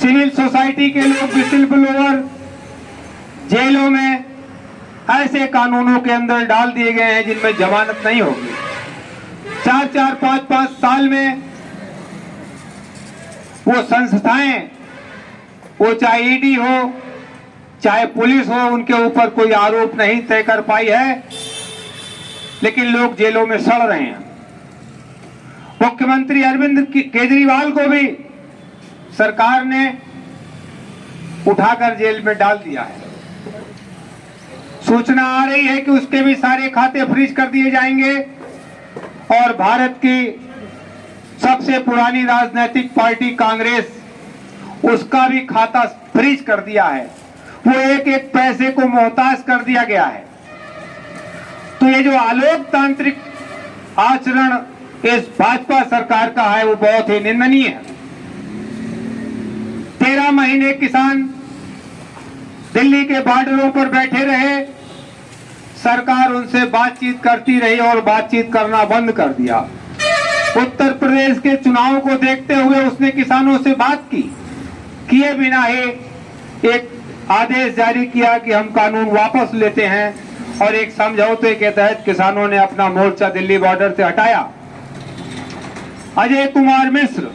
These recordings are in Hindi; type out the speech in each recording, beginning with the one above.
सिविल सोसाइटी के लोग विसिल ब्लोअर जेलों में ऐसे कानूनों के अंदर डाल दिए गए हैं जिनमें जमानत नहीं होगी। 4-4, 5-5 साल में वो संस्थाएं, वो चाहे ईडी हो चाहे पुलिस हो, उनके ऊपर कोई आरोप नहीं तय कर पाई है, लेकिन लोग जेलों में सड़ रहे हैं। मुख्यमंत्री अरविंद केजरीवाल को भी सरकार ने उठाकर जेल में डाल दिया है। सूचना आ रही है कि उसके भी सारे खाते फ्रीज कर दिए जाएंगे और भारत की सबसे पुरानी राजनीतिक पार्टी कांग्रेस, उसका भी खाता फ्रीज कर दिया है। वो एक एक पैसे को मोहताज कर दिया गया है। तो ये जो अलोकतांत्रिक आचरण इस भाजपा सरकार का है वो बहुत ही निंदनीय है। 13 महीने किसान दिल्ली के बॉर्डरों पर बैठे रहे, सरकार उनसे बातचीत करती रही और बातचीत करना बंद कर दिया। उत्तर प्रदेश के चुनाव को देखते हुए उसने किसानों से बात की, किए बिना ही एक आदेश जारी किया कि हम कानून वापस लेते हैं और एक समझौते के तहत किसानों ने अपना मोर्चा दिल्ली बॉर्डर से हटाया। अजय कुमार मिश्र,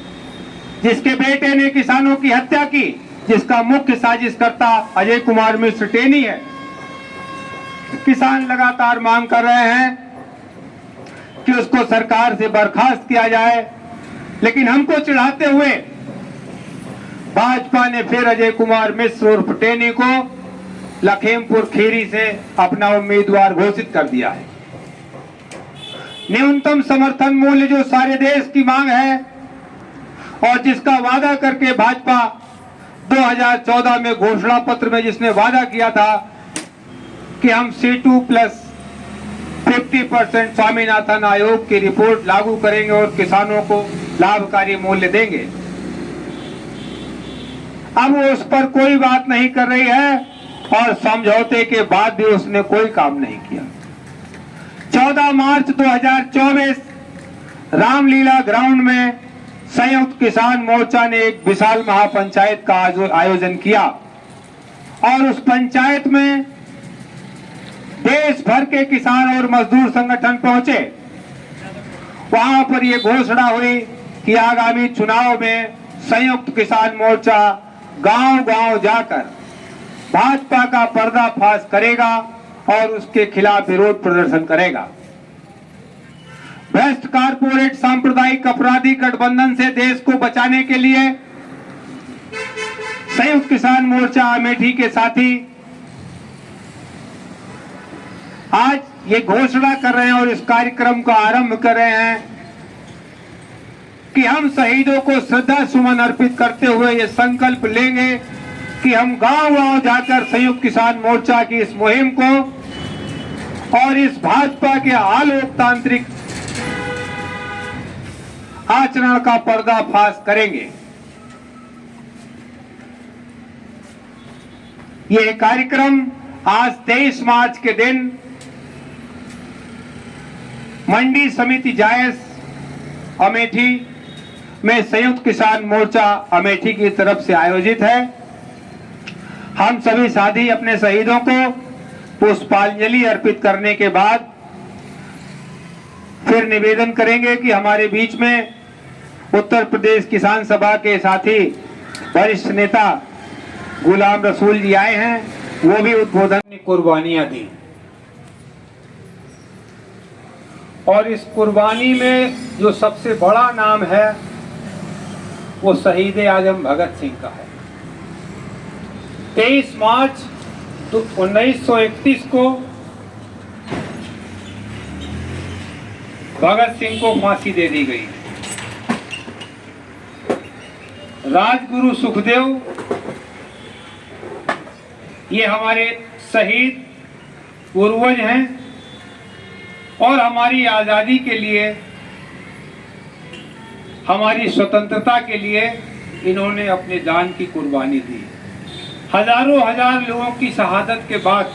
जिसके बेटे ने किसानों की हत्या की, जिसका मुख्य साजिशकर्ता अजय कुमार मिश्र टेनी है, किसान लगातार मांग कर रहे हैं कि उसको सरकार से बर्खास्त किया जाए, लेकिन हमको चिढ़ाते हुए भाजपा ने फिर अजय कुमार मिश्र उर्फ टेनी को लखीमपुर खीरी से अपना उम्मीदवार घोषित कर दिया है। न्यूनतम समर्थन मूल्य जो सारे देश की मांग है और जिसका वादा करके भाजपा 2014 में घोषणा पत्र में जिसने वादा किया था कि हम C2 प्लस 50% स्वामीनाथन आयोग की रिपोर्ट लागू करेंगे और किसानों को लाभकारी मूल्य देंगे, अब वो उस पर कोई बात नहीं कर रही है और समझौते के बाद भी उसने कोई काम नहीं किया। 14 मार्च 2024 रामलीला ग्राउंड में संयुक्त किसान मोर्चा ने एक विशाल महापंचायत का आयोजन किया और उस पंचायत में देश भर के किसान और मजदूर संगठन पहुंचे। वहां पर यह घोषणा हुई कि आगामी चुनाव में संयुक्त किसान मोर्चा गांव-गांव जाकर भाजपा का पर्दाफाश करेगा और उसके खिलाफ विरोध प्रदर्शन करेगा। भ्रष्ट कारपोरेट सांप्रदायिक अपराधी गठबंधन से देश को बचाने के लिए संयुक्त किसान मोर्चा अमेठी के साथी आज ये घोषणा कर रहे हैं और इस कार्यक्रम का आरंभ कर रहे हैं कि हम शहीदों को श्रद्धा सुमन अर्पित करते हुए ये संकल्प लेंगे कि हम गांव-गांव जाकर संयुक्त किसान मोर्चा की इस मुहिम को और इस भाजपा के अलोकतांत्रिक आचरण का पर्दाफाश करेंगे। ये कार्यक्रम आज 23 मार्च के दिन मंडी समिति जायस अमेठी में संयुक्त किसान मोर्चा अमेठी की तरफ से आयोजित है। हम सभी साथी अपने शहीदों को पुष्पांजलि अर्पित करने के बाद फिर निवेदन करेंगे कि हमारे बीच में उत्तर प्रदेश किसान सभा के साथी वरिष्ठ नेता गुलाम रसूल जी आए हैं, वो भी उद्बोधन की कुर्बानियां दी और इस कुर्बानी में जो सबसे बड़ा नाम है वो शहीद आजम भगत सिंह का है। 23 मार्च 1931 को भगत सिंह को फांसी दे दी गई। राजगुरु सुखदेव ये हमारे शहीद पूर्वज हैं और हमारी आजादी के लिए, हमारी स्वतंत्रता के लिए इन्होंने अपने जान की कुर्बानी दी। हजारों हजार लोगों की शहादत के बाद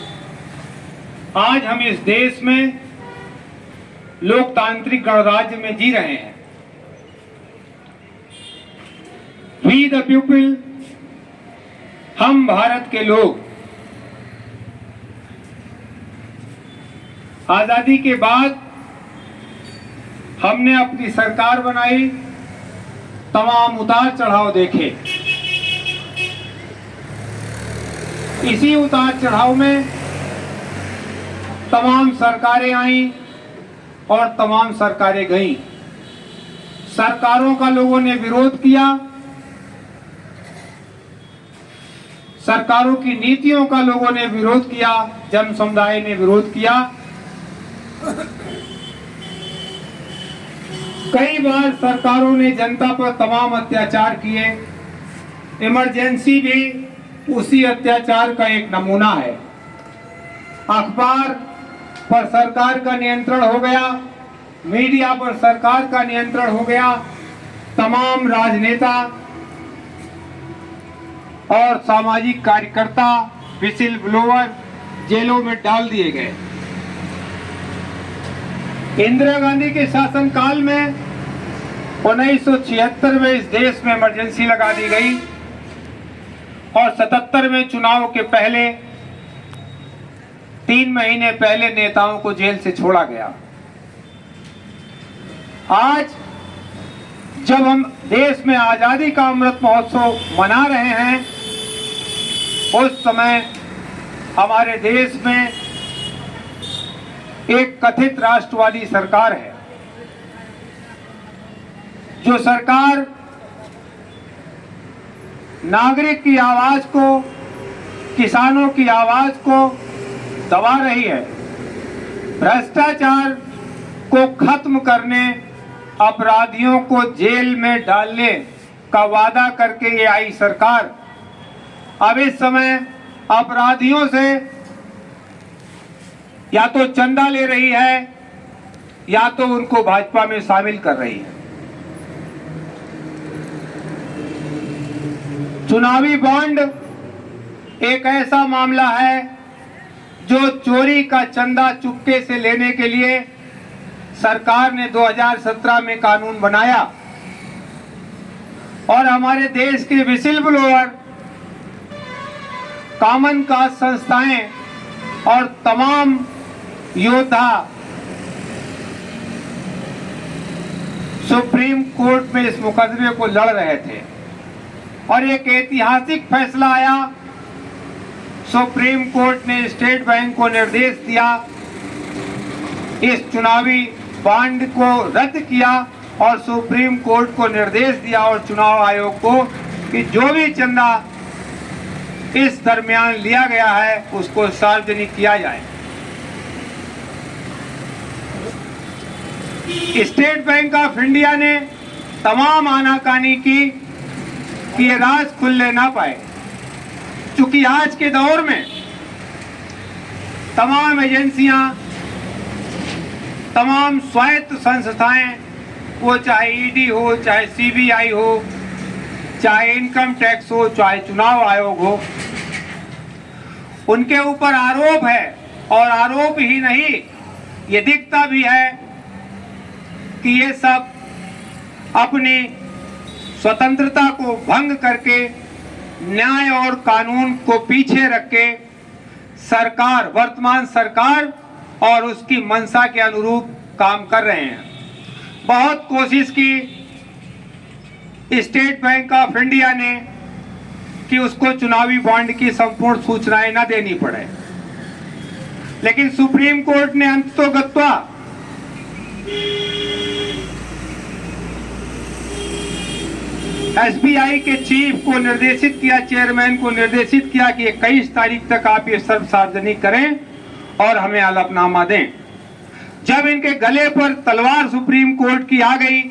आज हम इस देश में लोकतांत्रिक गणराज्य में जी रहे हैं। वी द पीपल, हम भारत के लोग, आजादी के बाद हमने अपनी सरकार बनाई, तमाम उतार चढ़ाव देखे। इसी उतार चढ़ाव में तमाम सरकारें आईं और तमाम सरकारें गईं। सरकारों का लोगों ने विरोध किया, सरकारों की नीतियों का लोगों ने विरोध किया, जन समुदाय ने विरोध किया। कई बार सरकारों ने जनता पर तमाम अत्याचार किए। इमरजेंसी भी उसी अत्याचार का एक नमूना है। अखबार पर सरकार का नियंत्रण हो गया, मीडिया पर सरकार का नियंत्रण हो गया, तमाम राजनेता और सामाजिक कार्यकर्ता, विसिल ब्लोअर जेलों में डाल दिए गए। इंदिरा गांधी के शासनकाल में 1976 में इस देश में इमरजेंसी लगा दी गई और 77 में चुनाव के पहले 3 महीने पहले नेताओं को जेल से छोड़ा गया। आज जब हम देश में आजादी का अमृत महोत्सव मना रहे हैं, उस समय हमारे देश में एक कथित राष्ट्रवादी सरकार है, जो सरकार नागरिक की आवाज को, किसानों की आवाज को दबा रही है। भ्रष्टाचार को खत्म करने, अपराधियों को जेल में डालने का वादा करके ये आई सरकार अब इस समय अपराधियों से या तो चंदा ले रही है या तो उनको भाजपा में शामिल कर रही है। चुनावी बॉन्ड एक ऐसा मामला है जो चोरी का चंदा चुपके से लेने के लिए सरकार ने 2017 में कानून बनाया और हमारे देश के विसिल ब्लोअर, कॉमन कास्ट संस्थाएं और तमाम योद्धा सुप्रीम कोर्ट में इस मुकदमे को लड़ रहे थे और एक ऐतिहासिक फैसला आया। सुप्रीम कोर्ट ने स्टेट बैंक को निर्देश दिया, इस चुनावी बॉन्ड को रद्द किया और सुप्रीम कोर्ट को निर्देश दिया और चुनाव आयोग को कि जो भी चंदा इस दरमियान लिया गया है उसको सार्वजनिक किया जाए। स्टेट बैंक ऑफ इंडिया ने तमाम आनाकानी की कि ये राज खुलने ना पाए, क्योंकि आज के दौर में तमाम एजेंसियां, तमाम स्वायत्त संस्थाएं, वो चाहे ईडी हो, चाहे सीबीआई हो, चाहे इनकम टैक्स हो, चाहे चुनाव आयोग हो, उनके ऊपर आरोप है और आरोप ही नहीं, ये दिखता भी है कि ये सब अपनी स्वतंत्रता को भंग करके न्याय और कानून को पीछे रख के सरकार, वर्तमान सरकार और उसकी मंशा के अनुरूप काम कर रहे हैं। बहुत कोशिश की स्टेट बैंक ऑफ इंडिया ने कि उसको चुनावी बॉन्ड की संपूर्ण सूचनाएं न देनी पड़े, लेकिन सुप्रीम कोर्ट ने अंततोगत्वा एसबीआई के चीफ को निर्देशित किया, चेयरमैन को निर्देशित किया कि 21 तारीख तक आप ये सब सार्वजनिक करें और हमें हलफनामा दें। जब इनके गले पर तलवार सुप्रीम कोर्ट की आ गई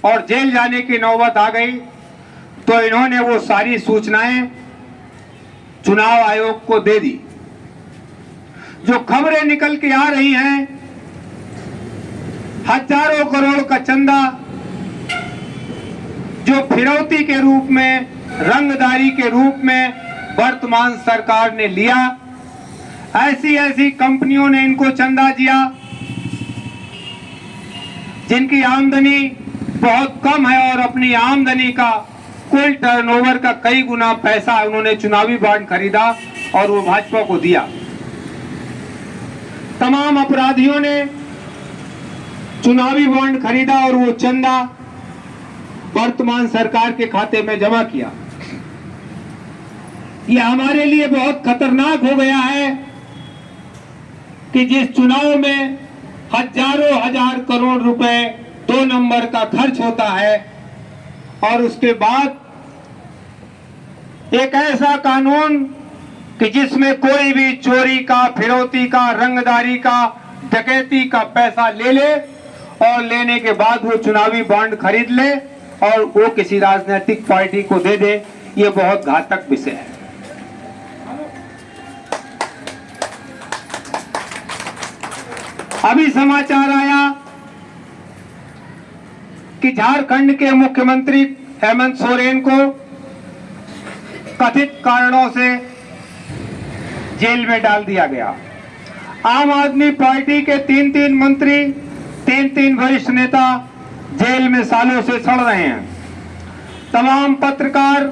और जेल जाने की नौबत आ गई, तो इन्होंने वो सारी सूचनाएं चुनाव आयोग को दे दी। जो खबरें निकल के आ रही हैं, हजारों करोड़ का चंदा जो फिरौती के रूप में, रंगदारी के रूप में वर्तमान सरकार ने लिया, ऐसी ऐसी कंपनियों ने इनको चंदा दिया जिनकी आमदनी बहुत कम है और अपनी आमदनी का कुल टर्नओवर का कई गुना पैसा उन्होंने चुनावी बॉन्ड खरीदा और वो भाजपा को दिया। तमाम अपराधियों ने चुनावी बॉन्ड खरीदा और वो चंदा वर्तमान सरकार के खाते में जमा किया। ये हमारे लिए बहुत खतरनाक हो गया है कि जिस चुनाव में हजारों हजार करोड़ रुपए 2 नंबर का खर्च होता है और उसके बाद एक ऐसा कानून कि जिसमें कोई भी चोरी का, फिरौती का, रंगदारी का, डकैती का पैसा ले ले और लेने के बाद वो चुनावी बॉन्ड खरीद ले और वो किसी राजनीतिक पार्टी को दे दे, ये बहुत घातक विषय है। अभी समाचार आया कि झारखंड के मुख्यमंत्री हेमंत सोरेन को कथित कारणों से जेल में डाल दिया गया। आम आदमी पार्टी के 3 मंत्री, 3 वरिष्ठ नेता जेल में सालों से सड़ रहे हैं। तमाम पत्रकार